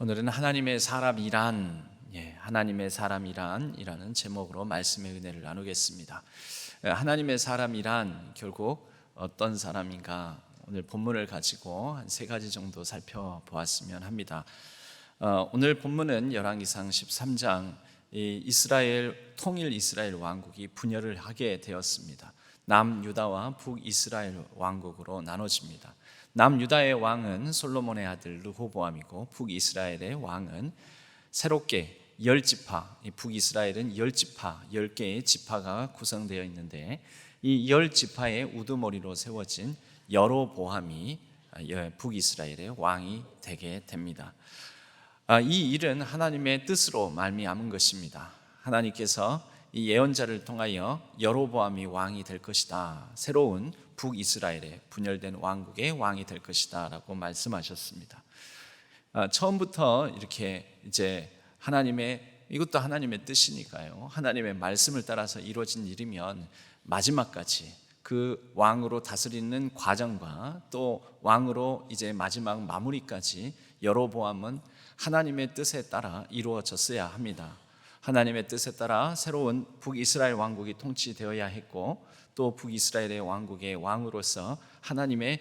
오늘은 하나님의 사람이란, 하나님의 사람이란이라는 제목으로 말씀의 은혜를 나누겠습니다. 하나님의 사람이란 결국 어떤 사람인가, 오늘 본문을 가지고 한 세 가지 정도 살펴보았으면 합니다. 오늘 본문은 열왕기상 13장, 통일 이스라엘 왕국이 분열을 하게 되었습니다. 남유다와 북이스라엘 왕국으로 나눠집니다. 남유다의 왕은 솔로몬의 아들 르호보암이고 북이스라엘의 왕은 새롭게 10지파, 북이스라엘은 10지파, 10개의 지파가 구성되어 있는데 이 10지파의 우두머리로 세워진 여로보암이 북이스라엘의 왕이 되게 됩니다. 이 일은 하나님의 뜻으로 말미암은 것입니다. 하나님께서 이 예언자를 통하여 여로보암이 왕이 될 것이다, 새로운 북이스라엘의 분열된 왕국의 왕이 될 것이다 라고 말씀하셨습니다. 처음부터 이렇게 이제 이것도 하나님의 뜻이니까요, 하나님의 말씀을 따라서 이루어진 일이면 마지막까지 그 왕으로 다스리는 과정과 또 왕으로 이제 마지막 마무리까지 여로보암은 하나님의 뜻에 따라 이루어졌어야 합니다. 하나님의 뜻에 따라 새로운 북이스라엘 왕국이 통치되어야 했고, 또 북이스라엘의 왕국의 왕으로서 하나님의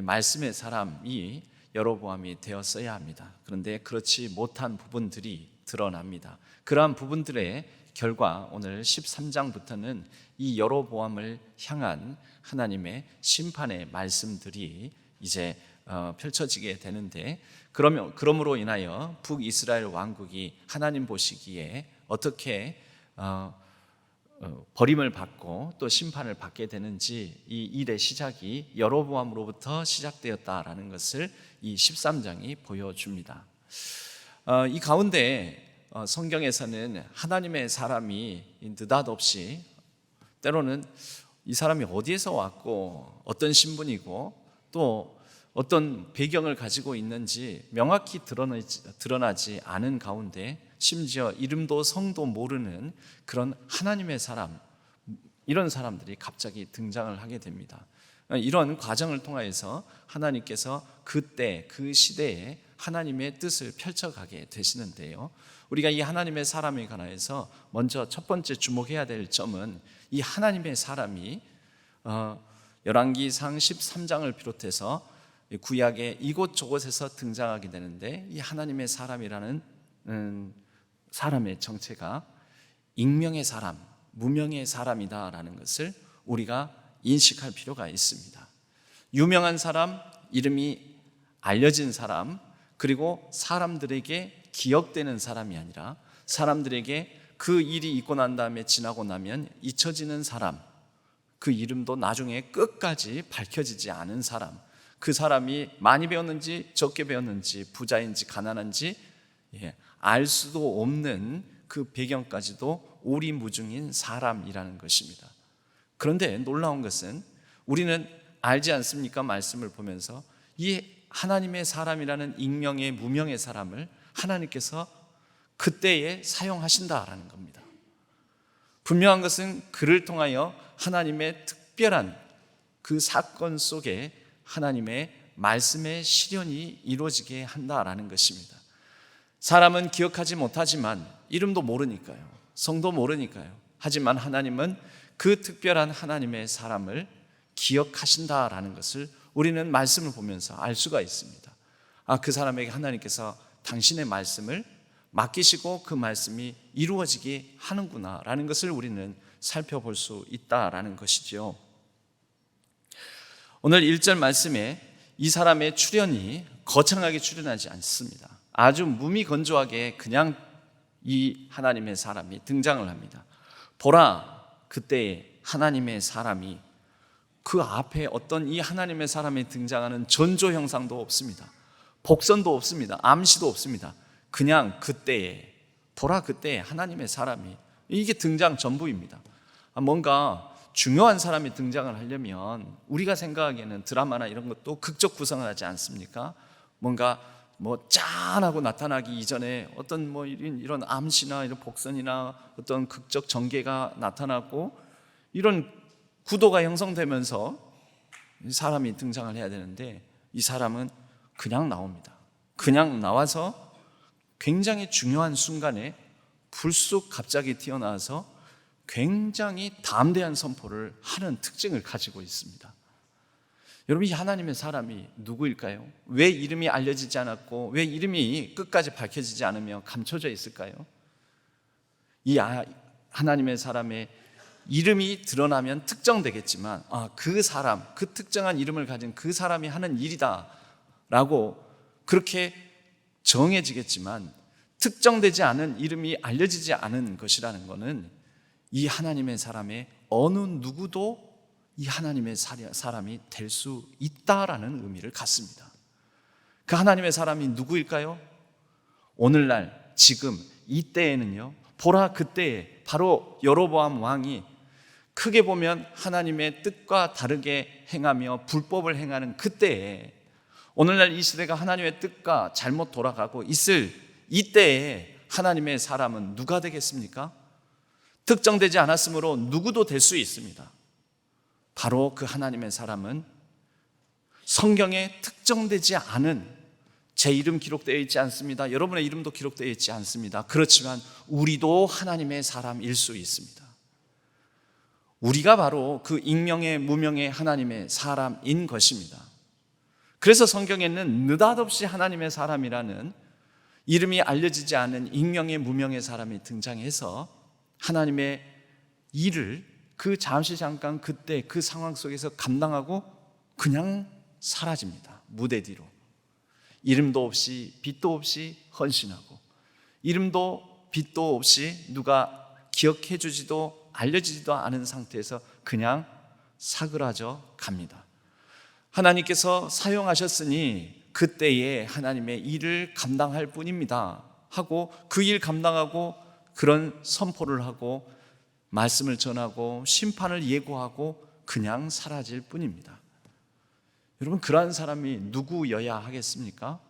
말씀의 사람이 여로보암이 되었어야 합니다. 그런데 그렇지 못한 부분들이 드러납니다. 그러한 부분들의 결과 오늘 13장부터는 이 여로보암을 향한 하나님의 심판의 말씀들이 이제 펼쳐지게 되는데, 그러므로 인하여 북이스라엘 왕국이 하나님 보시기에 어떻게 버림을 받고 또 심판을 받게 되는지, 이 일의 시작이 여로보암으로부터 시작되었다라는 것을 이 13장이 보여줍니다. 이 가운데 성경에서는 하나님의 사람이 느닷없이, 때로는 이 사람이 어디에서 왔고 어떤 신분이고 또 어떤 배경을 가지고 있는지 명확히 드러나지 않은 가운데, 심지어 이름도 성도 모르는 그런 하나님의 사람, 이런 사람들이 갑자기 등장을 하게 됩니다. 이런 과정을 통해서 하나님께서 그때 그 시대에 하나님의 뜻을 펼쳐가게 되시는데요, 우리가 이 하나님의 사람에 관해서 먼저 첫 번째 주목해야 될 점은, 이 하나님의 사람이 열왕기상 13장을 비롯해서 구약의 이곳저곳에서 등장하게 되는데, 이 하나님의 사람이라는 사람의 정체가 익명의 사람, 무명의 사람이다라는 것을 우리가 인식할 필요가 있습니다. 유명한 사람, 이름이 알려진 사람, 그리고 사람들에게 기억되는 사람이 아니라 사람들에게 그 일이 있고 난 다음에 지나고 나면 잊혀지는 사람, 그 이름도 나중에 끝까지 밝혀지지 않은 사람, 그 사람이 많이 배웠는지 적게 배웠는지 부자인지 가난한지 알 수도 없는 그 배경까지도 오리무중인 사람이라는 것입니다. 그런데 놀라운 것은, 우리는 알지 않습니까? 말씀을 보면서 이 하나님의 사람이라는 익명의 무명의 사람을 하나님께서 그때에 사용하신다라는 겁니다. 분명한 것은 그를 통하여 하나님의 특별한 그 사건 속에 하나님의 말씀의 실현이 이루어지게 한다라는 것입니다. 사람은 기억하지 못하지만, 이름도 모르니까요, 성도 모르니까요, 하지만 하나님은 그 특별한 하나님의 사람을 기억하신다라는 것을 우리는 말씀을 보면서 알 수가 있습니다. 그 사람에게 하나님께서 당신의 말씀을 맡기시고 그 말씀이 이루어지게 하는구나 라는 것을 우리는 살펴볼 수 있다라는 것이죠. 오늘 1절 말씀에 이 사람의 출현이 거창하게 출현하지 않습니다. 아주 무미건조하게 그냥 이 하나님의 사람이 등장을 합니다. 보라, 그때의 하나님의 사람이, 그 앞에 어떤 이 하나님의 사람이 등장하는 전조 형상도 없습니다. 복선도 없습니다. 암시도 없습니다. 그냥 그때에, 보라, 그때의 하나님의 사람이, 이게 등장 전부입니다. 뭔가 중요한 사람이 등장을 하려면 우리가 생각하기에는 드라마나 이런 것도 극적 구성을 하지 않습니까? 뭔가 짠하고 나타나기 이전에 어떤 이런 암시나 이런 복선이나 어떤 극적 전개가 나타나고 이런 구도가 형성되면서 사람이 등장을 해야 되는데, 이 사람은 그냥 나옵니다. 그냥 나와서 굉장히 중요한 순간에 불쑥 갑자기 튀어나와서 굉장히 담대한 선포를 하는 특징을 가지고 있습니다. 여러분, 이 하나님의 사람이 누구일까요? 왜 이름이 알려지지 않았고 왜 이름이 끝까지 밝혀지지 않으며 감춰져 있을까요? 이 하나님의 사람의 이름이 드러나면 특정되겠지만 그 사람, 그 특정한 이름을 가진 그 사람이 하는 일이다 라고 그렇게 정해지겠지만 특정되지 않은 이름이 알려지지 않은 것이라는 것은 이 하나님의 사람의 어느 누구도 이 하나님의 사람이 될 수 있다라는 의미를 갖습니다. 그 하나님의 사람이 누구일까요? 오늘날 지금 이때에는요, 보라 그때에 바로 여로보암 왕이 크게 보면 하나님의 뜻과 다르게 행하며 불법을 행하는 그때에, 오늘날 이 시대가 하나님의 뜻과 잘못 돌아가고 있을 이때에 하나님의 사람은 누가 되겠습니까? 특정되지 않았으므로 누구도 될 수 있습니다. 바로 그 하나님의 사람은 성경에 특정되지 않은, 제 이름 기록되어 있지 않습니다. 여러분의 이름도 기록되어 있지 않습니다. 그렇지만 우리도 하나님의 사람일 수 있습니다. 우리가 바로 그 익명의 무명의 하나님의 사람인 것입니다. 그래서 성경에는 느닷없이 하나님의 사람이라는 이름이 알려지지 않은 익명의 무명의 사람이 등장해서 하나님의 일을 그 잠깐 그때 그 상황 속에서 감당하고 그냥 사라집니다. 무대 뒤로. 이름도 없이 빛도 없이 헌신하고, 이름도 빛도 없이 누가 기억해 주지도 알려지지도 않은 상태에서 그냥 사그라져 갑니다. 하나님께서 사용하셨으니 그때에 하나님의 일을 감당할 뿐입니다 하고 그 일 감당하고 그런 선포를 하고 말씀을 전하고 심판을 예고하고 그냥 사라질 뿐입니다. 여러분, 그러한 사람이 누구여야 하겠습니까?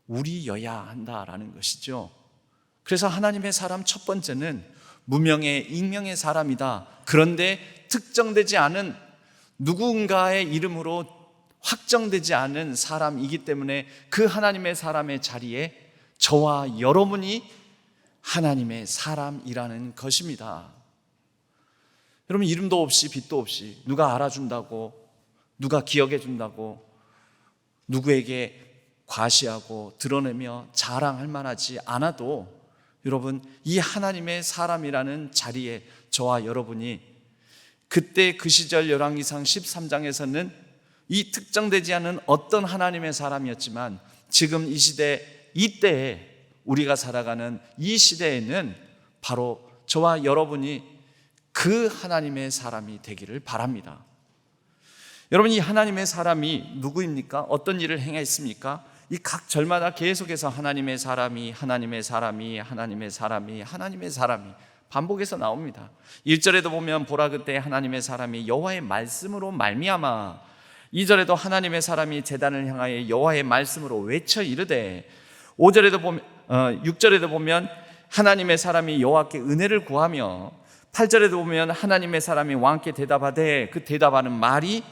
우리여야 한다라는 것이죠. 그래서 하나님의 사람 첫 번째는 무명의 익명의 사람이다. 그런데 특정되지 않은 누군가의 이름으로 확정되지 않은 사람이기 때문에 그 하나님의 사람의 자리에 저와 여러분이 하나님의 사람이라는 것입니다. 여러분, 이름도 없이 빛도 없이 누가 알아준다고, 누가 기억해 준다고, 누구에게 과시하고 드러내며 자랑할 만하지 않아도 여러분, 이 하나님의 사람이라는 자리에 저와 여러분이 그때 그 시절 열왕기상 13장에서는 이 특정되지 않은 어떤 하나님의 사람이었지만 지금 이 시대, 이때에 우리가 살아가는 이 시대에는 바로 저와 여러분이 그 하나님의 사람이 되기를 바랍니다. 여러분, 이 하나님의 사람이 누구입니까? 어떤 일을 행했습니까? 이 각 절마다 계속해서 하나님의 사람이, 하나님의 사람이, 하나님의 사람이, 하나님의 사람이 반복해서 나옵니다. 1절에도 보면 보라 그때 하나님의 사람이 여호와의 말씀으로 말미암아, 2절에도 하나님의 사람이 제단을 향하여 여호와의 말씀으로 외쳐 이르되, 5절에도 보면 6절에도 보면 하나님의 사람이 여호와께 은혜를 구하며, 8절에도 보면 하나님의 사람이 왕께 대답하되 그 대답하는 말이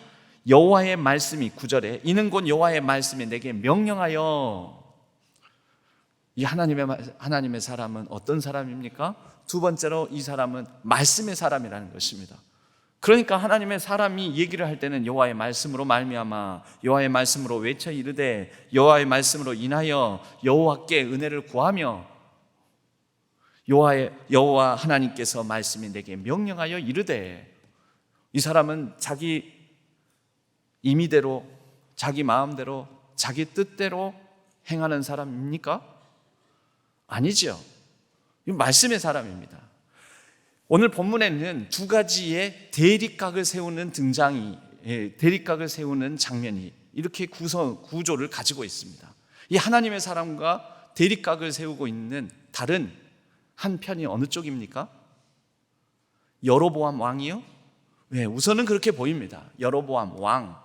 여호와의 말씀이, 9절에 이는 곧 여호와의 말씀이 내게 명령하여. 이 하나님의 사람은 어떤 사람입니까? 두 번째로 이 사람은 말씀의 사람이라는 것입니다. 그러니까 하나님의 사람이 얘기를 할 때는 여호와의 말씀으로 말미암아, 여호와의 말씀으로 외쳐 이르되, 여호와의 말씀으로 인하여 여호와께 은혜를 구하며, 여호와 하나님께서 말씀이 내게 명령하여 이르되. 이 사람은 자기 임의대로, 자기 마음대로, 자기 뜻대로 행하는 사람입니까? 아니죠. 이 말씀의 사람입니다. 오늘 본문에는 두 가지의 대립각을 세우는 대립각을 세우는 장면이 이렇게 구조를 가지고 있습니다. 이 하나님의 사람과 대립각을 세우고 있는 다른 한 편이 어느 쪽입니까? 여로보암 왕이요? 네, 우선은 그렇게 보입니다. 여로보암 왕.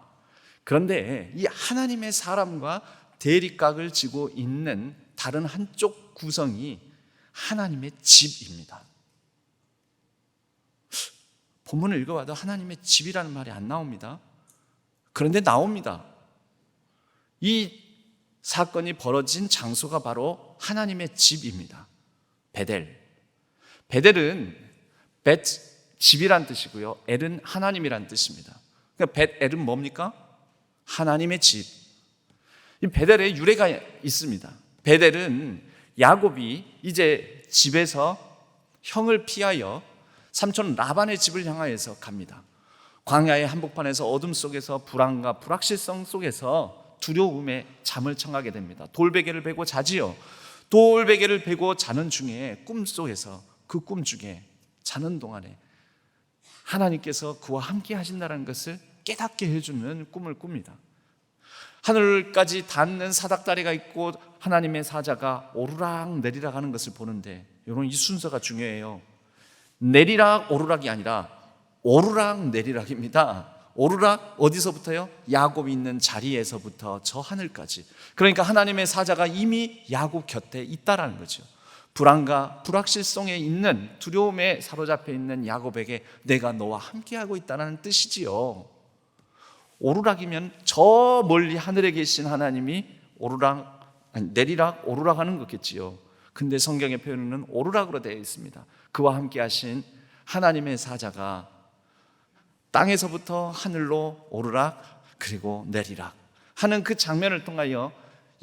그런데 이 하나님의 사람과 대립각을 지고 있는 다른 한쪽 구성이 하나님의 집입니다. 본문을 읽어봐도 하나님의 집이라는 말이 안 나옵니다. 그런데 나옵니다. 이 사건이 벌어진 장소가 바로 하나님의 집입니다. 베델. 베델은 벳 집이란 뜻이고요. 엘은 하나님이란 뜻입니다. 그러니까 벳엘은 뭡니까? 하나님의 집. 이 베델에 유래가 있습니다. 베델은 야곱이 이제 집에서 형을 피하여 삼촌 라반의 집을 향하여서 갑니다. 광야의 한복판에서 어둠 속에서 불안과 불확실성 속에서 두려움에 잠을 청하게 됩니다. 돌베개를 베고 자지요. 돌베개를 베고 자는 중에 꿈속에서 그 꿈 중에 자는 동안에 하나님께서 그와 함께 하신다는 것을 깨닫게 해주는 꿈을 꿉니다. 하늘까지 닿는 사닥다리가 있고 하나님의 사자가 오르락 내리락 하는 것을 보는데, 여러분 이 순서가 중요해요. 내리락 오르락이 아니라 오르락 내리락입니다. 오르락 어디서부터요? 야곱이 있는 자리에서부터 저 하늘까지. 그러니까 하나님의 사자가 이미 야곱 곁에 있다라는 거죠. 불안과 불확실성에 있는, 두려움에 사로잡혀 있는 야곱에게 내가 너와 함께하고 있다는 뜻이지요. 오르락이면 저 멀리 하늘에 계신 하나님이 내리락 오르락 하는 거겠지요. 근데 성경의 표현은 오르락으로 되어 있습니다. 그와 함께 하신 하나님의 사자가 땅에서부터 하늘로 오르락 그리고 내리락 하는 그 장면을 통하여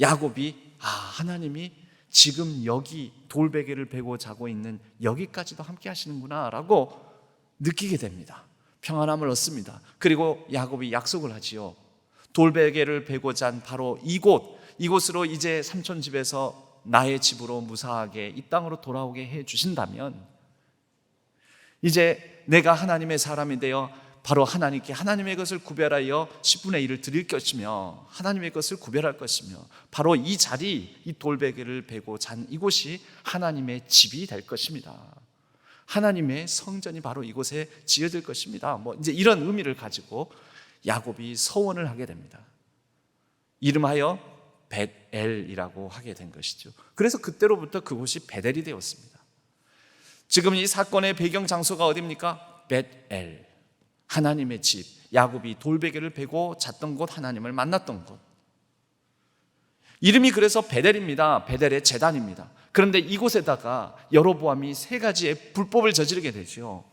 야곱이 하나님이 지금 여기 돌베개를 베고 자고 있는 여기까지도 함께 하시는구나 라고 느끼게 됩니다. 평안함을 얻습니다. 그리고 야곱이 약속을 하지요. 돌베개를 베고 잔 바로 이곳으로 이제 삼촌 집에서 나의 집으로 무사하게 이 땅으로 돌아오게 해 주신다면 이제 내가 하나님의 사람이 되어 바로 하나님께 하나님의 것을 구별하여 10분의 1을 드릴 것이며 하나님의 것을 구별할 것이며 바로 이 자리, 이 돌베개를 베고 잔 이곳이 하나님의 집이 될 것입니다. 하나님의 성전이 바로 이곳에 지어질 것입니다. 이제 이런 의미를 가지고 야곱이 서원을 하게 됩니다. 이름하여 벳엘이라고 하게 된 것이죠. 그래서 그때로부터 그곳이 베델이 되었습니다. 지금 이 사건의 배경 장소가 어디입니까? 벳엘, 하나님의 집. 야곱이 돌베개를 베고 잤던 곳, 하나님을 만났던 곳. 이름이 그래서 베델입니다. 베델의 제단입니다. 그런데 이곳에다가 여로보암이 3가지의 불법을 저지르게 되죠.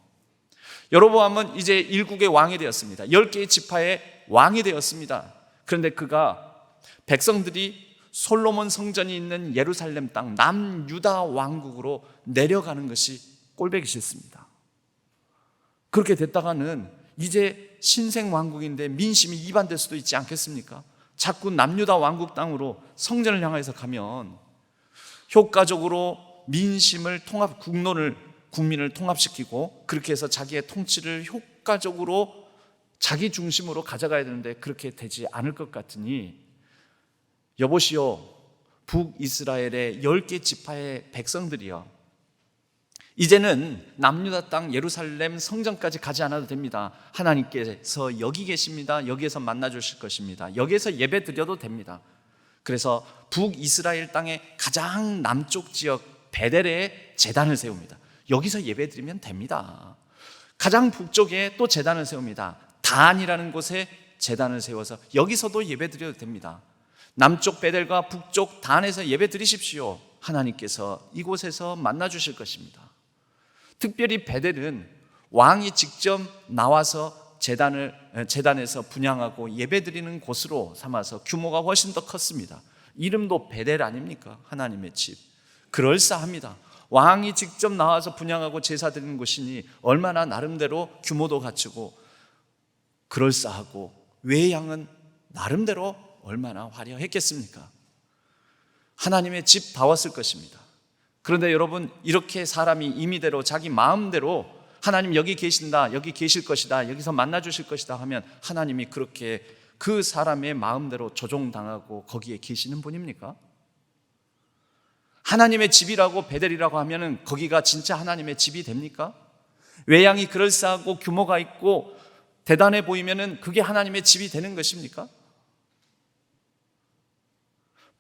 여로보암은 이제 일국의 왕이 되었습니다. 10개의 지파의 왕이 되었습니다. 그런데 그가 백성들이 솔로몬 성전이 있는 예루살렘 땅 남유다 왕국으로 내려가는 것이 꼴보기 싫습니다. 그렇게 됐다가는 이제 신생 왕국인데 민심이 이반될 수도 있지 않겠습니까? 자꾸 남유다 왕국 땅으로 성전을 향해서 가면 효과적으로 민심을 국민을 통합시키고 그렇게 해서 자기의 통치를 효과적으로 자기 중심으로 가져가야 되는데 그렇게 되지 않을 것 같으니 여보시오, 북이스라엘의 10개 지파의 백성들이여, 이제는 남유다 땅 예루살렘 성전까지 가지 않아도 됩니다. 하나님께서 여기 계십니다. 여기에서 만나 주실 것입니다. 여기에서 예배 드려도 됩니다. 그래서 북이스라엘 땅의 가장 남쪽 지역 베델에 제단을 세웁니다. 여기서 예배 드리면 됩니다. 가장 북쪽에 또 제단을 세웁니다. 단이라는 곳에 제단을 세워서 여기서도 예배 드려도 됩니다. 남쪽 베델과 북쪽 단에서 예배 드리십시오. 하나님께서 이곳에서 만나 주실 것입니다. 특별히 베델은 왕이 직접 나와서 제단에서 분향하고 예배드리는 곳으로 삼아서 규모가 훨씬 더 컸습니다. 이름도 베델 아닙니까? 하나님의 집. 그럴싸합니다. 왕이 직접 나와서 분향하고 제사 드리는 곳이니 얼마나 나름대로 규모도 갖추고 그럴싸하고 외양은 나름대로 얼마나 화려했겠습니까? 하나님의 집 다웠을 것입니다. 그런데 여러분, 이렇게 사람이 임의대로 자기 마음대로 하나님 여기 계신다, 여기 계실 것이다, 여기서 만나 주실 것이다 하면 하나님이 그렇게 그 사람의 마음대로 조종당하고 거기에 계시는 분입니까? 하나님의 집이라고 베델이라고 하면은 거기가 진짜 하나님의 집이 됩니까? 외양이 그럴싸하고 규모가 있고 대단해 보이면은 그게 하나님의 집이 되는 것입니까?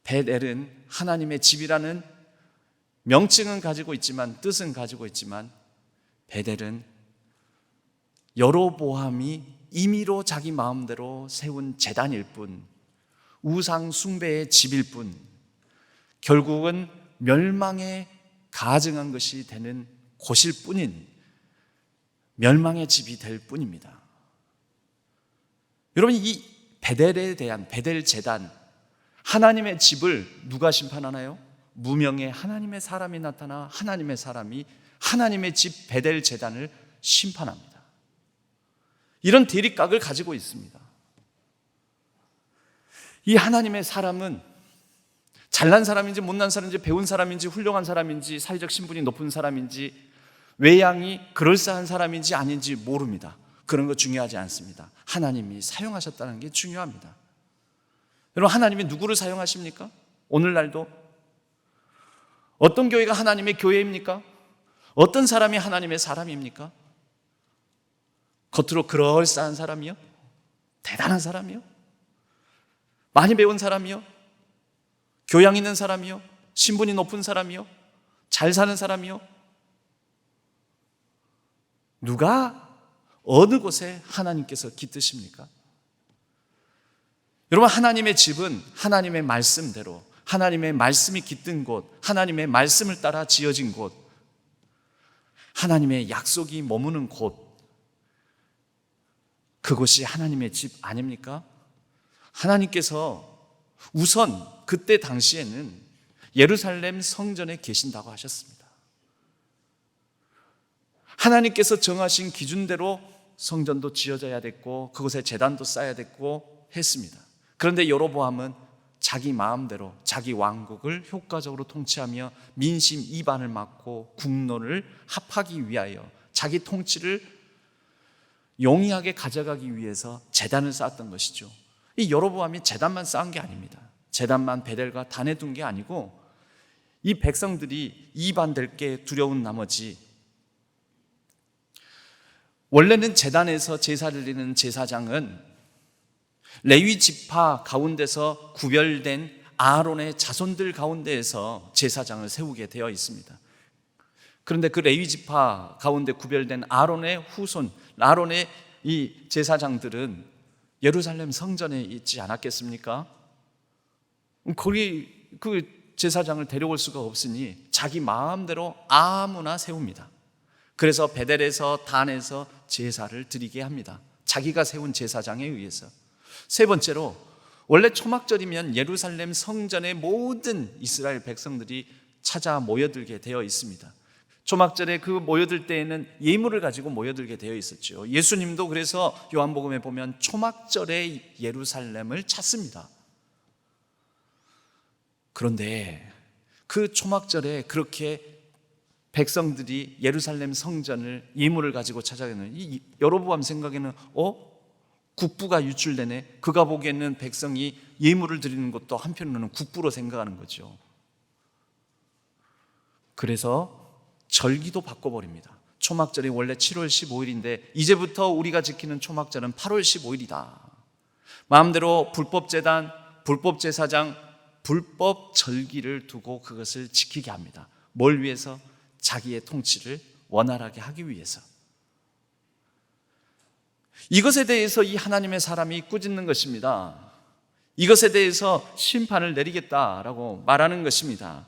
베델은 하나님의 집이라는 명칭은 가지고 있지만, 뜻은 가지고 있지만, 베델은 여로보암이 임의로 자기 마음대로 세운 제단일 뿐 우상 숭배의 집일 뿐 결국은 멸망에 가증한 것이 되는 곳일 뿐인 멸망의 집이 될 뿐입니다. 여러분, 이 베델에 대한 베델 제단, 하나님의 집을 누가 심판하나요? 무명의 하나님의 사람이 나타나 하나님의 사람이 하나님의 집 베델 제단을 심판합니다. 이런 대립각을 가지고 있습니다. 이 하나님의 사람은 잘난 사람인지 못난 사람인지 배운 사람인지 훌륭한 사람인지 사회적 신분이 높은 사람인지 외양이 그럴싸한 사람인지 아닌지 모릅니다. 그런 거 중요하지 않습니다. 하나님이 사용하셨다는 게 중요합니다. 여러분, 하나님이 누구를 사용하십니까? 오늘날도 어떤 교회가 하나님의 교회입니까? 어떤 사람이 하나님의 사람입니까? 겉으로 그럴싸한 사람이요? 대단한 사람이요? 많이 배운 사람이요? 교양 있는 사람이요? 신분이 높은 사람이요? 잘 사는 사람이요? 누가 어느 곳에 하나님께서 깃드십니까? 여러분, 하나님의 집은 하나님의 말씀대로, 하나님의 말씀이 깃든 곳, 하나님의 말씀을 따라 지어진 곳, 하나님의 약속이 머무는 곳, 그곳이 하나님의 집 아닙니까? 하나님께서 우선 그때 당시에는 예루살렘 성전에 계신다고 하셨습니다. 하나님께서 정하신 기준대로 성전도 지어져야 됐고 그곳에 제단도 쌓아야 됐고 했습니다. 그런데 여로보암은 자기 마음대로 자기 왕국을 효과적으로 통치하며 민심 이반을 막고 국론을 합하기 위하여 자기 통치를 용이하게 가져가기 위해서 제단을 쌓았던 것이죠. 이 여로보암이 제단만 쌓은 게 아닙니다. 제단만 베델과 단에 둔 게 아니고 이 백성들이 이반될 게 두려운 나머지 원래는 제단에서 제사를 드리는 제사장은 레위 지파 가운데서 구별된 아론의 자손들 가운데에서 제사장을 세우게 되어 있습니다. 그런데 그 레위 지파 가운데 구별된 아론의 후손, 아론의 이 제사장들은 예루살렘 성전에 있지 않았겠습니까? 거기 그 제사장을 데려올 수가 없으니 자기 마음대로 아무나 세웁니다. 그래서 베델에서 단에서 제사를 드리게 합니다. 자기가 세운 제사장에 의해서. 세 번째로, 원래 초막절이면 예루살렘 성전의 모든 이스라엘 백성들이 찾아 모여들게 되어 있습니다. 초막절에 그 모여들 때에는 예물을 가지고 모여들게 되어 있었죠. 예수님도 그래서 요한복음에 보면 초막절에 예루살렘을 찾습니다. 그런데 그 초막절에 그렇게 백성들이 예루살렘 성전을 예물을 가지고 찾아가는 이 여로보암 생각에는 국부가 유출되네. 그가 보기에는 백성이 예물을 드리는 것도 한편으로는 국부로 생각하는 거죠. 그래서 절기도 바꿔버립니다. 초막절이 원래 7월 15일인데 이제부터 우리가 지키는 초막절은 8월 15일이다. 마음대로 불법 제단, 불법 제사장, 불법 절기를 두고 그것을 지키게 합니다. 뭘 위해서? 자기의 통치를 원활하게 하기 위해서. 이것에 대해서 이 하나님의 사람이 꾸짖는 것입니다. 이것에 대해서 심판을 내리겠다라고 말하는 것입니다.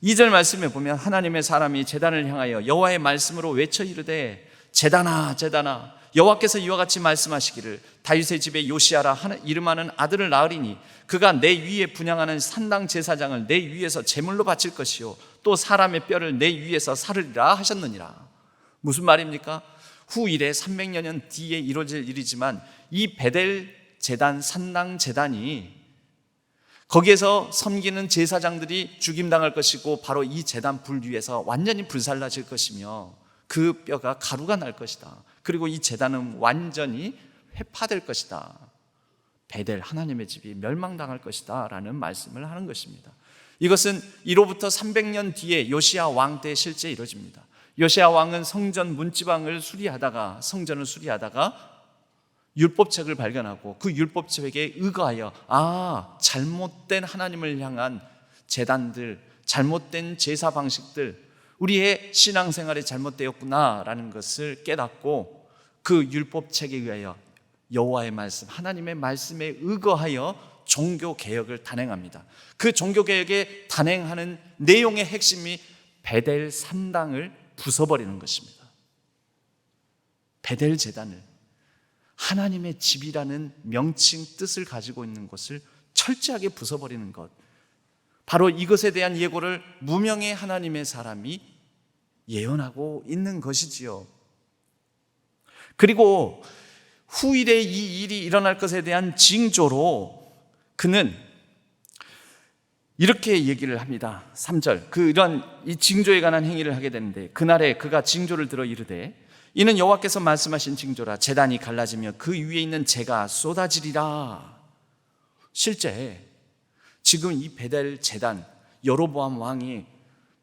2절 말씀에 보면 하나님의 사람이 제단을 향하여 여호와의 말씀으로 외쳐 이르되 제단아 제단아 여호와께서 이와 같이 말씀하시기를 다윗의 집에 요시야라 이름하는 아들을 낳으리니 그가 내 위에 분향하는 산당 제사장을 내 위에서 제물로 바칠 것이요 또 사람의 뼈를 내 위에서 사르리라 하셨느니라. 무슨 말입니까? 후일에 300년 뒤에 이루어질 일이지만 이 베델 제단 산당 제단이 거기에서 섬기는 제사장들이 죽임당할 것이고 바로 이 제단 불 위에서 완전히 불살라질 것이며 그 뼈가 가루가 날 것이다. 그리고 이 제단은 완전히 회파될 것이다. 베델 하나님의 집이 멸망당할 것이다 라는 말씀을 하는 것입니다. 이것은 이로부터 300년 뒤에 요시야 왕 때 실제 이루어집니다. 요시야 왕은 성전을 수리하다가 율법책을 발견하고 그 율법책에 의거하여 잘못된 하나님을 향한 제단들, 잘못된 제사 방식들, 우리의 신앙생활이 잘못되었구나라는 것을 깨닫고 그 율법책에 의하여 여호와의 말씀, 하나님의 말씀에 의거하여 종교 개혁을 단행합니다. 그 종교 개혁에 단행하는 내용의 핵심이 베델 산당을 부숴버리는 것입니다. 베델 제단을, 하나님의 집이라는 명칭 뜻을 가지고 있는 것을 철저하게 부숴버리는 것, 바로 이것에 대한 예고를 무명의 하나님의 사람이 예언하고 있는 것이지요. 그리고 후일에 이 일이 일어날 것에 대한 징조로 그는 이렇게 얘기를 합니다. 3절, 이런 이 징조에 관한 행위를 하게 되는데, 그날에 그가 징조를 들어 이르되 이는 여호와께서 말씀하신 징조라. 제단이 갈라지며 그 위에 있는 재가 쏟아지리라. 실제 지금 이 베델 제단, 여로보암 왕이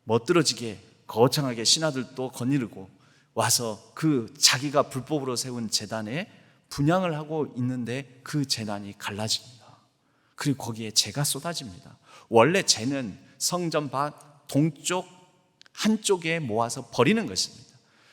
멋들어지게 거창하게 신하들도 거느리고 와서 그 자기가 불법으로 세운 제단에 분향을 하고 있는데 그 제단이 갈라집니다. 그리고 거기에 재가 쏟아집니다. 원래 재는 성전 밖 동쪽 한쪽에 모아서 버리는 것입니다.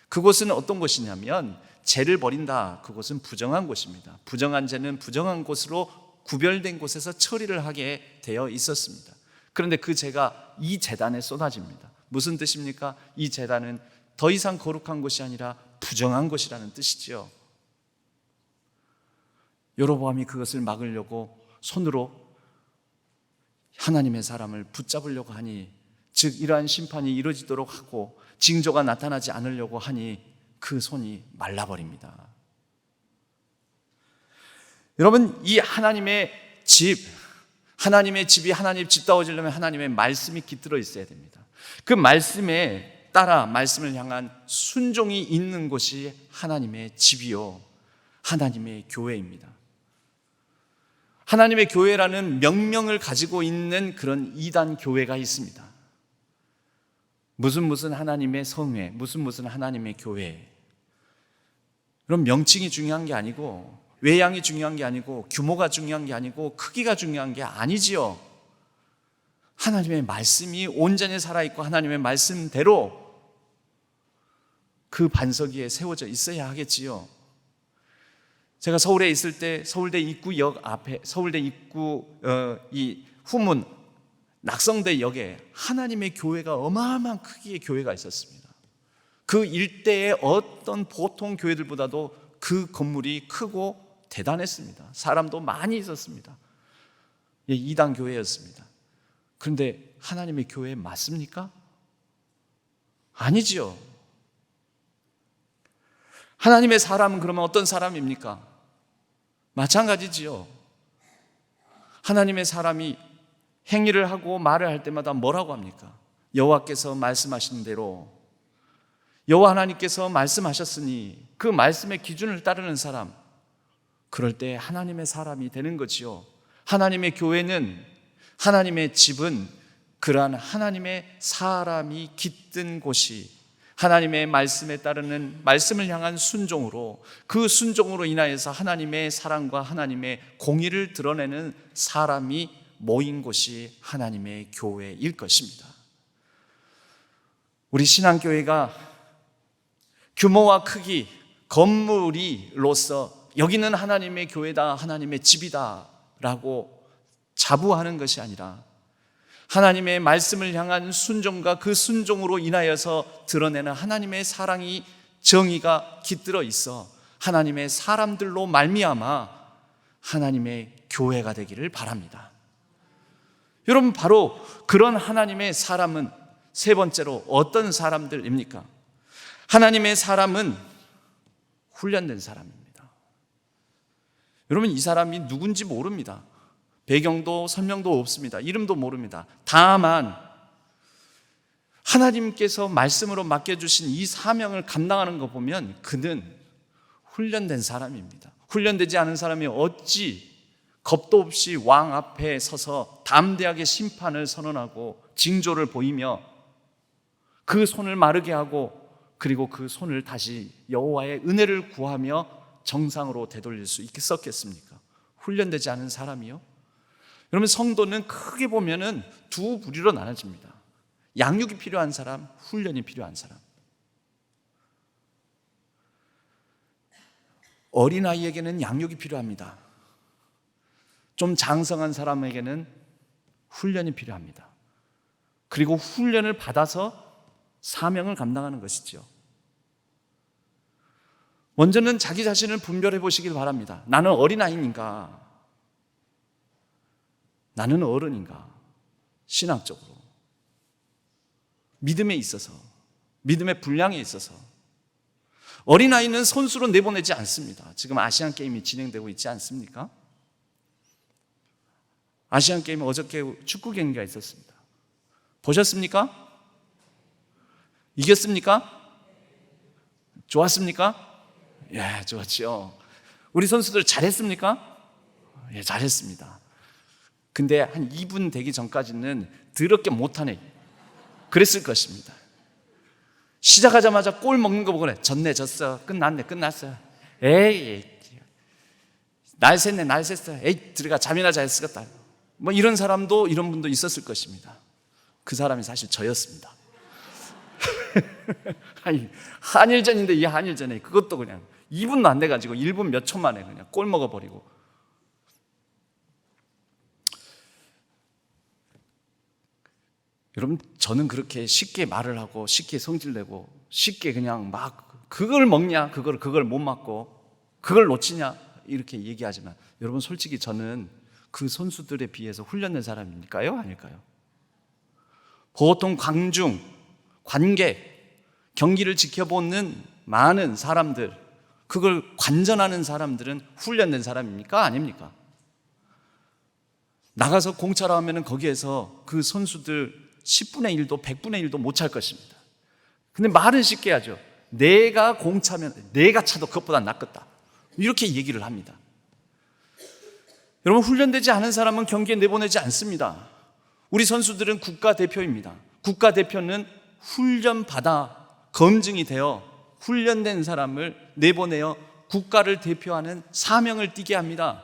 그곳은 어떤 곳이냐면, 재를 버린다, 그곳은 부정한 곳입니다. 부정한 재는 부정한 곳으로 구별된 곳에서 처리를 하게 되어 있었습니다. 그런데 그 재가 이 제단에 쏟아집니다. 무슨 뜻입니까? 이 제단은 더 이상 거룩한 곳이 아니라 부정한 곳이라는 뜻이죠. 여로보암이 그것을 막으려고 손으로 하나님의 사람을 붙잡으려고 하니, 즉 이러한 심판이 이루어지도록 하고 징조가 나타나지 않으려고 하니 그 손이 말라버립니다. 여러분, 이 하나님의 집이 하나님 집다워지려면 하나님의 말씀이 깃들어 있어야 됩니다. 그 말씀에 따라 말씀을 향한 순종이 있는 곳이 하나님의 집이요, 하나님의 교회입니다. 하나님의 교회라는 명명을 가지고 있는 그런 이단 교회가 있습니다. 무슨 하나님의 성회, 무슨 하나님의 교회. 그럼 명칭이 중요한 게 아니고, 외양이 중요한 게 아니고, 규모가 중요한 게 아니고, 크기가 중요한 게 아니지요. 하나님의 말씀이 온전히 살아있고 하나님의 말씀대로 그 반석 위에 세워져 있어야 하겠지요. 제가 서울에 있을 때 서울대 입구역 앞에, 서울대 입구 이 후문 낙성대 역에 하나님의 교회가 어마어마한 크기의 교회가 있었습니다. 그 일대의 어떤 보통 교회들보다도 그 건물이 크고 대단했습니다. 사람도 많이 있었습니다. 이단 교회였습니다. 그런데 하나님의 교회 맞습니까? 아니지요. 하나님의 사람은 그러면 어떤 사람입니까? 마찬가지지요. 하나님의 사람이 행위를 하고 말을 할 때마다 뭐라고 합니까? 여호와께서 말씀하신 대로, 여호와 하나님께서 말씀하셨으니 그 말씀의 기준을 따르는 사람, 그럴 때 하나님의 사람이 되는 거지요. 하나님의 교회는, 하나님의 집은 그러한 하나님의 사람이 깃든 곳이, 하나님의 말씀에 따르는 말씀을 향한 순종으로, 그 순종으로 인하여서 하나님의 사랑과 하나님의 공의를 드러내는 사람이 모인 곳이 하나님의 교회일 것입니다. 우리 신앙교회가 규모와 크기, 건물이로서 여기는 하나님의 교회다, 하나님의 집이다 라고 자부하는 것이 아니라, 하나님의 말씀을 향한 순종과 그 순종으로 인하여서 드러내는 하나님의 사랑이, 정의가 깃들어 있어 하나님의 사람들로 말미암아 하나님의 교회가 되기를 바랍니다. 여러분, 바로 그런 하나님의 사람은 세 번째로 어떤 사람들입니까? 하나님의 사람은 훈련된 사람입니다. 여러분, 이 사람이 누군지 모릅니다. 배경도 설명도 없습니다. 이름도 모릅니다. 다만 하나님께서 말씀으로 맡겨주신 이 사명을 감당하는 거 보면 그는 훈련된 사람입니다. 훈련되지 않은 사람이 어찌 겁도 없이 왕 앞에 서서 담대하게 심판을 선언하고 징조를 보이며 그 손을 마르게 하고, 그리고 그 손을 다시 여호와의 은혜를 구하며 정상으로 되돌릴 수 있었겠습니까? 훈련되지 않은 사람이요? 여러분, 성도는 크게 보면은 두 부류로 나눠집니다. 양육이 필요한 사람, 훈련이 필요한 사람. 어린아이에게는 양육이 필요합니다. 좀 장성한 사람에게는 훈련이 필요합니다. 그리고 훈련을 받아서 사명을 감당하는 것이죠. 먼저는 자기 자신을 분별해 보시길 바랍니다. 나는 어린아이인가? 나는 어른인가? 신학적으로, 믿음에 있어서, 믿음의 분량에 있어서. 어린아이는 선수로 내보내지 않습니다. 지금 아시안 게임이 진행되고 있지 않습니까? 아시안 게임 어저께 축구 경기가 있었습니다. 보셨습니까? 이겼습니까? 좋았습니까? 예, 좋았죠. 우리 선수들 잘했습니까? 예, 잘했습니다. 근데 한 2분 되기 전까지는 더럽게 못하네, 그랬을 것입니다. 시작하자마자 골 먹는 거 보고 그래. 졌네, 졌어. 끝났네, 끝났어. 에이, 날 샜네, 날 샜어. 에이, 들어가, 잠이나 잘 쓰겠다. 뭐 이런 사람도, 이런 분도 있었을 것입니다. 그 사람이 사실 저였습니다. 아니, 한일전인데 이 한일전에 그것도 그냥 2분도 안 돼가지고 1분 몇 초 만에 그냥 골 먹어버리고. 여러분, 저는 그렇게 쉽게 말을 하고 쉽게 성질내고 쉽게 그냥 막 그걸 먹냐, 그걸 못 맞고 그걸 놓치냐 이렇게 얘기하지만, 여러분 솔직히 저는 그 선수들에 비해서 훈련된 사람입니까요? 아닐까요? 보통 관중, 관객, 경기를 지켜보는 많은 사람들, 그걸 관전하는 사람들은 훈련된 사람입니까? 아닙니까? 나가서 공차로 하면은 거기에서 그 선수들 10분의 1도 100분의 1도 못 찰 것입니다. 근데 말은 쉽게 하죠. 내가 공차면 내가 차도 그것보다 낫겠다, 이렇게 얘기를 합니다. 여러분, 훈련되지 않은 사람은 경기에 내보내지 않습니다. 우리 선수들은 국가대표입니다. 국가대표는 훈련받아 검증이 되어 훈련된 사람을 내보내어 국가를 대표하는 사명을 띠게 합니다.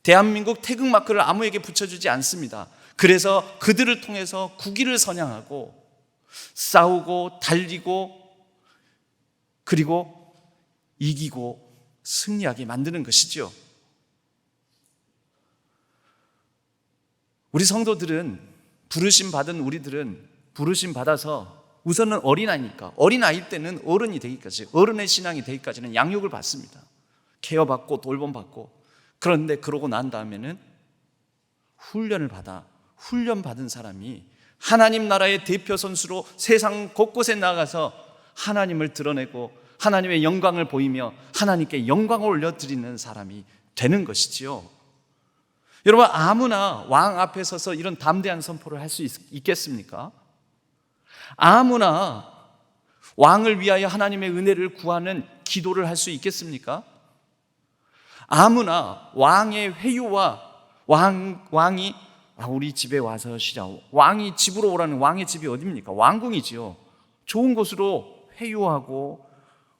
대한민국 태극마크를 아무에게 붙여주지 않습니다. 그래서 그들을 통해서 국위를 선양하고 싸우고 달리고 그리고 이기고 승리하게 만드는 것이죠. 우리 성도들은, 부르심 받은 우리들은 부르심 받아서 우선은 어린아이니까, 어린아이 때는 어른이 되기까지, 어른의 신앙이 되기까지는 양육을 받습니다. 케어받고 돌봄받고. 그런데 그러고 난 다음에는 훈련을 받아, 훈련받은 사람이 하나님 나라의 대표 선수로 세상 곳곳에 나가서 하나님을 드러내고 하나님의 영광을 보이며 하나님께 영광을 올려드리는 사람이 되는 것이지요. 여러분, 아무나 왕 앞에 서서 이런 담대한 선포를 할 수 있겠습니까? 아무나 왕을 위하여 하나님의 은혜를 구하는 기도를 할 수 있겠습니까? 아무나 왕의 회유와 왕이 우리 집에 와서 쉬자, 왕이 집으로 오라는, 왕의 집이 어디입니까? 왕궁이지요. 좋은 곳으로 회유하고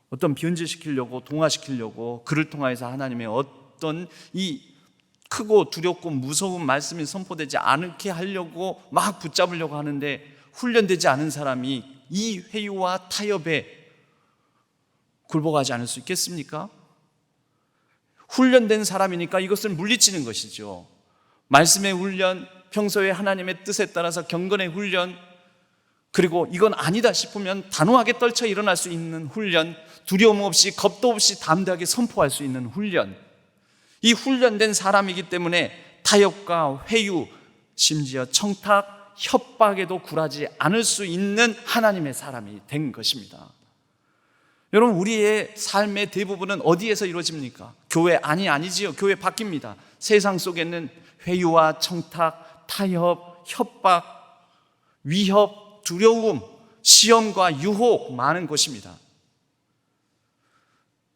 어떤 변질시키려고, 동화시키려고, 그를 통해서 하나님의 어떤 이 크고 두렵고 무서운 말씀이 선포되지 않게 하려고 막 붙잡으려고 하는데, 훈련되지 않은 사람이 이 회유와 타협에 굴복하지 않을 수 있겠습니까? 훈련된 사람이니까 이것을 물리치는 것이죠. 말씀의 훈련, 평소에 하나님의 뜻에 따라서 경건의 훈련, 그리고 이건 아니다 싶으면 단호하게 떨쳐 일어날 수 있는 훈련, 두려움 없이 겁도 없이 담대하게 선포할 수 있는 훈련. 이 훈련된 사람이기 때문에 타협과 회유, 심지어 청탁, 협박에도 굴하지 않을 수 있는 하나님의 사람이 된 것입니다. 여러분, 우리의 삶의 대부분은 어디에서 이루어집니까? 교회 아니지요. 교회 바뀝니다. 세상 속에는 회유와 청탁, 타협, 협박, 위협, 두려움, 시험과 유혹 많은 곳입니다.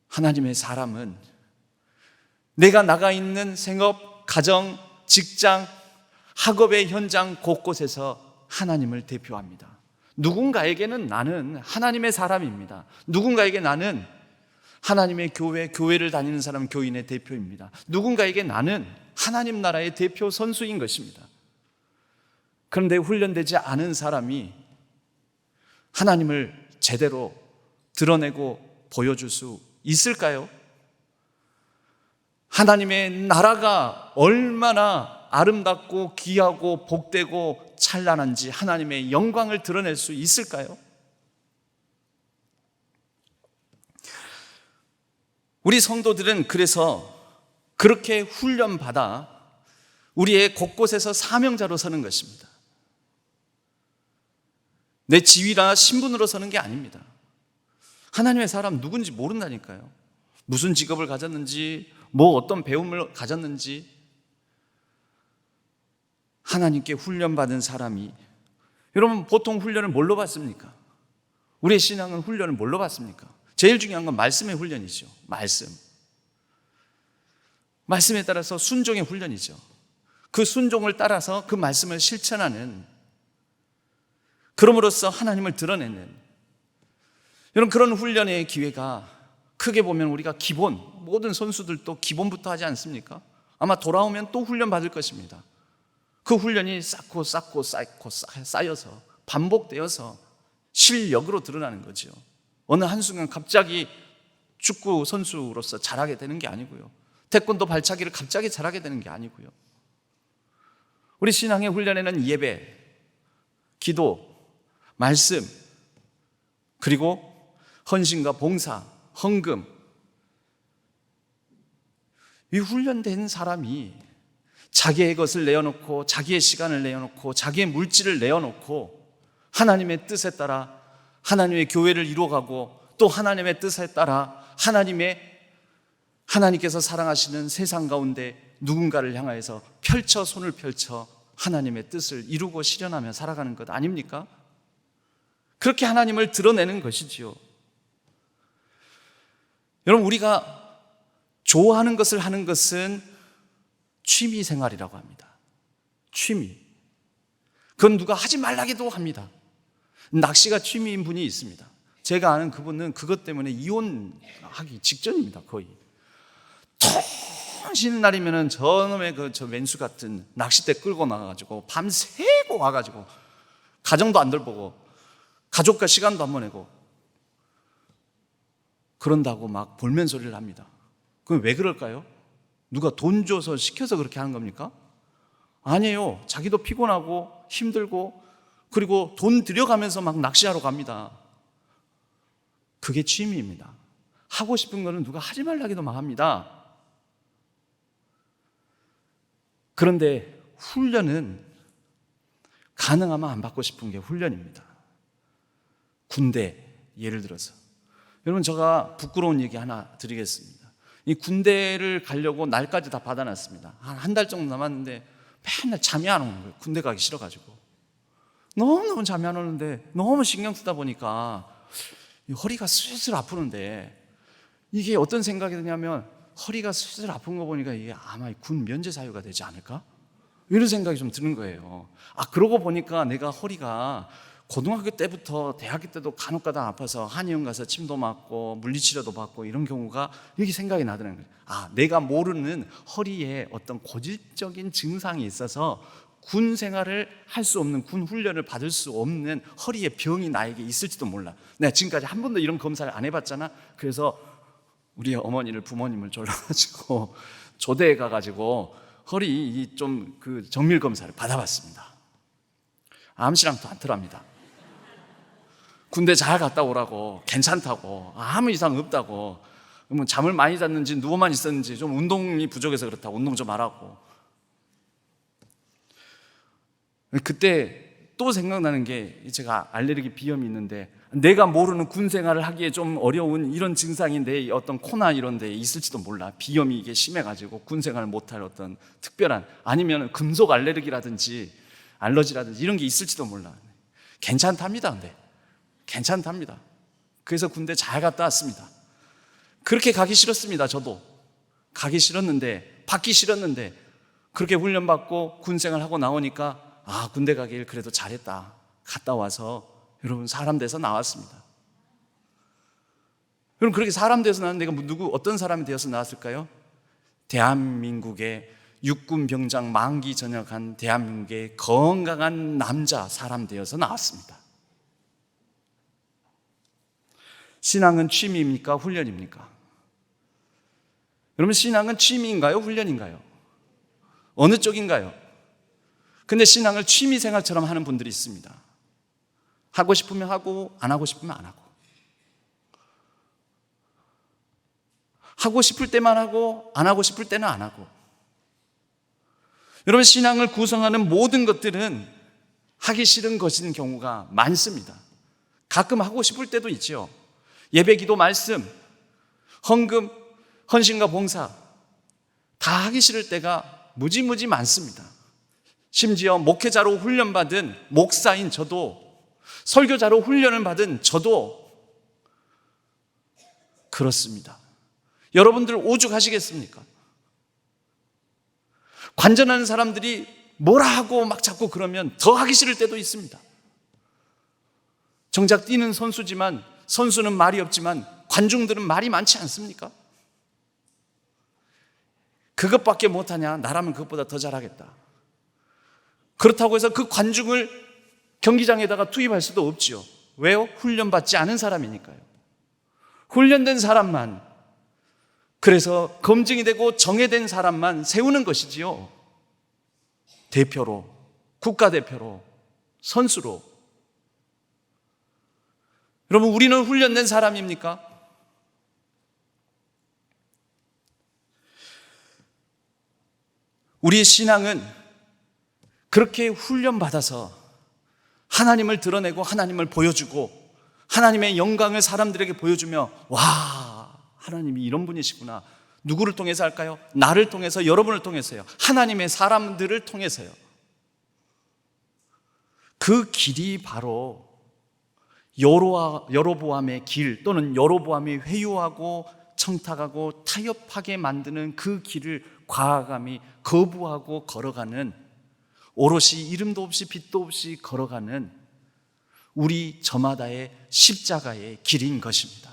하나님의 사람은 내가 나가 있는 생업, 가정, 직장, 학업의 현장 곳곳에서 하나님을 대표합니다. 누군가에게는 나는 하나님의 사람입니다. 누군가에게 나는 하나님의 교회를 다니는 사람, 교인의 대표입니다. 누군가에게 나는 하나님 나라의 대표 선수인 것입니다. 그런데 훈련되지 않은 사람이 하나님을 제대로 드러내고 보여줄 수 있을까요? 하나님의 나라가 얼마나 아름답고 귀하고 복되고 찬란한지 하나님의 영광을 드러낼 수 있을까요? 우리 성도들은 그래서 그렇게 훈련받아 우리의 곳곳에서 사명자로 서는 것입니다. 내 지위나 신분으로 서는 게 아닙니다. 하나님의 사람 누군지 모른다니까요. 무슨 직업을 가졌는지, 뭐 어떤 배움을 가졌는지. 하나님께 훈련받은 사람이, 여러분 보통 훈련을 뭘로 받습니까? 우리의 신앙은 훈련을 뭘로 받습니까? 제일 중요한 건 말씀의 훈련이죠. 말씀에 따라서 순종의 훈련이죠. 그 순종을 따라서 그 말씀을 실천하는, 그럼으로써 하나님을 드러내는, 여러분 그런 훈련의 기회가 크게 보면 우리가 기본, 모든 선수들도 기본부터 하지 않습니까? 아마 돌아오면 또 훈련 받을 것입니다. 그 훈련이 쌓고 쌓여서 반복되어서 실력으로 드러나는 거죠. 어느 한순간 갑자기 축구 선수로서 잘하게 되는 게 아니고요. 태권도 발차기를 갑자기 잘하게 되는 게 아니고요. 우리 신앙의 훈련에는 예배, 기도, 말씀, 그리고 헌신과 봉사, 헌금, 이 훈련된 사람이 자기의 것을 내어놓고 자기의 시간을 내어놓고 자기의 물질을 내어놓고 하나님의 뜻에 따라 하나님의 교회를 이루어가고 또 하나님의 뜻에 따라 하나님께서 사랑하시는 세상 가운데 누군가를 향하여서 손을 펼쳐 하나님의 뜻을 이루고 실현하며 살아가는 것 아닙니까? 그렇게 하나님을 드러내는 것이지요. 여러분 우리가 좋아하는 것을 하는 것은 취미 생활이라고 합니다. 취미. 그건 누가 하지 말라기도 합니다. 낚시가 취미인 분이 있습니다. 제가 아는 그분은 그것 때문에 이혼하기 직전입니다. 거의 쉬는 날이면은 저놈의 저 왼수 같은 낚싯대 끌고 나가가지고 밤새고 와가지고 가정도 안 돌보고 가족과 시간도 안 보내고 그런다고 막 볼멘 소리를 합니다. 그럼 왜 그럴까요? 누가 돈 줘서 시켜서 그렇게 하는 겁니까? 아니에요. 자기도 피곤하고 힘들고 그리고 돈 들여가면서 막 낚시하러 갑니다. 그게 취미입니다. 하고 싶은 거는 누가 하지 말라기도 막 합니다. 그런데 훈련은 가능하면 안 받고 싶은 게 훈련입니다. 군대 예를 들어서 여러분 제가 부끄러운 얘기 하나 드리겠습니다. 이 군대를 가려고 날까지 다 받아놨습니다. 한 달 정도 남았는데 맨날 잠이 안 오는 거예요. 군대 가기 싫어가지고 너무너무 잠이 안 오는데 너무 신경 쓰다 보니까 허리가 슬슬 아프는데 이게 어떤 생각이 드냐면 허리가 슬슬 아픈 거 보니까 이게 아마 군 면제 사유가 되지 않을까? 이런 생각이 좀 드는 거예요. 그러고 보니까 내가 허리가 고등학교 때부터 대학교 때도 간혹가다 아파서 한의원 가서 침도 맞고 물리치료도 받고 이런 경우가 이렇게 생각이 나더라는 거예요. 내가 모르는 허리에 어떤 고질적인 증상이 있어서 군 생활을 할 수 없는, 군 훈련을 받을 수 없는 허리의 병이 나에게 있을지도 몰라. 내가 지금까지 한 번도 이런 검사를 안 해봤잖아. 그래서 우리 어머니를, 부모님을 졸라가지고 조대에 가가지고 허리 좀 정밀 검사를 받아봤습니다. 암시랑도 안 더랍니다. 군대 잘 갔다 오라고, 괜찮다고, 아무 이상 없다고, 잠을 많이 잤는지 누워만 있었는지 좀 운동이 부족해서 그렇다고 운동 좀 하라고. 그때 또 생각나는 게 제가 알레르기 비염이 있는데 내가 모르는 군 생활을 하기에 좀 어려운 이런 증상이 내 어떤 코나 이런 데에 있을지도 몰라. 비염이 이게 심해가지고 군 생활을 못할 어떤 특별한, 아니면 금속 알레르기라든지 알러지라든지 이런 게 있을지도 몰라. 괜찮답니다. 근데 괜찮답니다. 그래서 군대 잘 갔다 왔습니다. 그렇게 가기 싫었습니다. 저도 가기 싫었는데, 받기 싫었는데 그렇게 훈련받고 군 생활하고 나오니까 군대 가길 그래도 잘했다. 갔다 와서 여러분 사람 돼서 나왔습니다. 여러분 그렇게 사람 돼서 나왔는데 내가 어떤 사람이 되어서 나왔을까요? 대한민국의 육군 병장 만기 전역한 대한민국의 건강한 남자 사람 되어서 나왔습니다. 신앙은 취미입니까? 훈련입니까? 여러분, 신앙은 취미인가요? 훈련인가요? 어느 쪽인가요? 근데 신앙을 취미 생활처럼 하는 분들이 있습니다. 하고 싶으면 하고 안 하고 싶으면 안 하고, 하고 싶을 때만 하고 안 하고 싶을 때는 안 하고. 여러분, 신앙을 구성하는 모든 것들은 하기 싫은 것인 경우가 많습니다. 가끔 하고 싶을 때도 있죠. 예배, 기도, 말씀, 헌금, 헌신과 봉사 다 하기 싫을 때가 무지무지 많습니다. 심지어 목회자로 훈련받은 목사인 저도, 설교자로 훈련을 받은 저도 그렇습니다. 여러분들 오죽하시겠습니까? 관전하는 사람들이 뭐라 하고 막 자꾸 그러면 더 하기 싫을 때도 있습니다. 정작 뛰는 선수지만, 선수는 말이 없지만 관중들은 말이 많지 않습니까? 그것밖에 못하냐? 나라면 그것보다 더 잘하겠다. 그렇다고 해서 그 관중을 경기장에다가 투입할 수도 없지요. 왜요? 훈련받지 않은 사람이니까요. 훈련된 사람만, 그래서 검증이 되고 정해된 사람만 세우는 것이지요. 대표로, 국가대표로, 선수로. 여러분, 우리는 훈련된 사람입니까? 우리의 신앙은 그렇게 훈련받아서 하나님을 드러내고 하나님을 보여주고 하나님의 영광을 사람들에게 보여주며, 와, 하나님이 이런 분이시구나. 누구를 통해서 할까요? 나를 통해서, 여러분을 통해서요. 하나님의 사람들을 통해서요. 그 길이 바로 여로보암의 길, 또는 여로보암이 회유하고 청탁하고 타협하게 만드는 그 길을 과감히 거부하고 걸어가는, 오롯이 이름도 없이 빛도 없이 걸어가는 우리 저마다의 십자가의 길인 것입니다.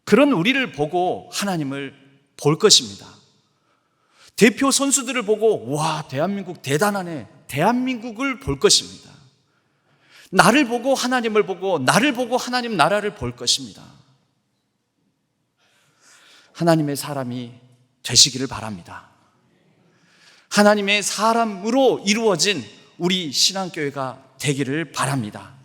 그런 우리를 보고 하나님을 볼 것입니다. 대표 선수들을 보고, 와, 대한민국 대단하네, 대한민국을 볼 것입니다. 나를 보고 하나님을 보고, 나를 보고 하나님 나라를 볼 것입니다. 하나님의 사람이 되시기를 바랍니다. 하나님의 사람으로 이루어진 우리 신앙교회가 되기를 바랍니다.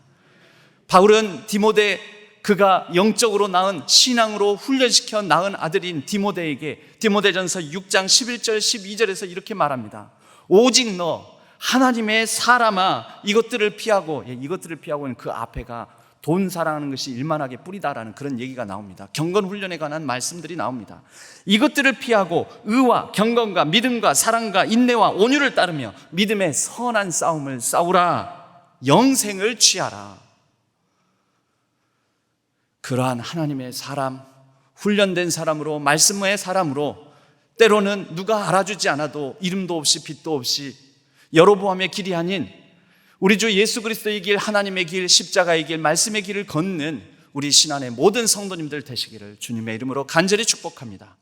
바울은 디모데, 그가 영적으로 낳은, 신앙으로 훈련시켜 낳은 아들인 디모데에게 디모데전서 6장 11절 12절에서 이렇게 말합니다. 오직 너 하나님의 사람아, 이것들을 피하고, 이것들을 피하고는 그 앞에가 돈 사랑하는 것이 일만하게 뿌리다라는 그런 얘기가 나옵니다. 경건훈련에 관한 말씀들이 나옵니다. 이것들을 피하고 의와 경건과 믿음과 사랑과 인내와 온유를 따르며 믿음의 선한 싸움을 싸우라. 영생을 취하라. 그러한 하나님의 사람, 훈련된 사람으로, 말씀의 사람으로, 때로는 누가 알아주지 않아도 이름도 없이 빛도 없이 여로보암의 길이 아닌 우리 주 예수 그리스도의 길, 하나님의 길, 십자가의 길, 말씀의 길을 걷는 우리 신안의 모든 성도님들 되시기를 주님의 이름으로 간절히 축복합니다.